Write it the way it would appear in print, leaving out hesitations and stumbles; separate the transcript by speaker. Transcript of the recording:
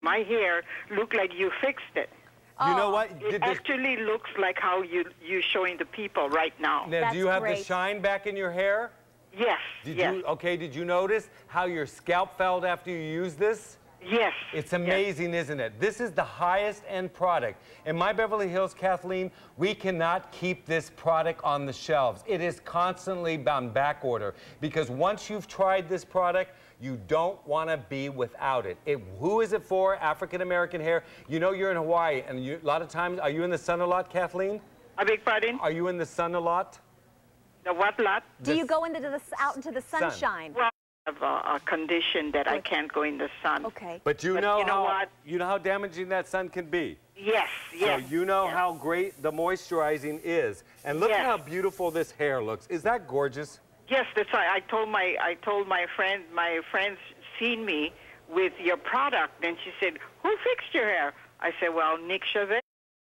Speaker 1: My hair looked like you fixed it.
Speaker 2: You know what?
Speaker 1: It actually looks like how you're showing the people right now.
Speaker 2: Now, do you have the shine back in your hair?
Speaker 1: Yes.
Speaker 2: Yes. Okay, did you notice how your scalp felt after you used this?
Speaker 1: Yes.
Speaker 2: It's amazing, isn't it? This is the highest end product. In My Beverly Hills, Kathleen, we cannot keep this product on the shelves. It is constantly on back order because once you've tried this product, you don't want to be without it. Who is it for? African American hair. You know you're in Hawaii, and a lot of times, are you in the sun a lot, Kathleen?
Speaker 1: I beg pardon?
Speaker 2: Are you in the sun a lot?
Speaker 1: The what lot?
Speaker 3: Do you go out into the sunshine?
Speaker 1: Well, I have a condition that I can't go in the sun.
Speaker 3: Okay.
Speaker 2: But you know how damaging that sun can be.
Speaker 1: Yes, yes.
Speaker 2: So you know how great the moisturizing is. And look at how beautiful this hair looks. Is that gorgeous?
Speaker 1: Yes, that's why I told my friend's seen me with your product, and she said, "Who fixed your hair?" I said, "Well, Nick Chavez."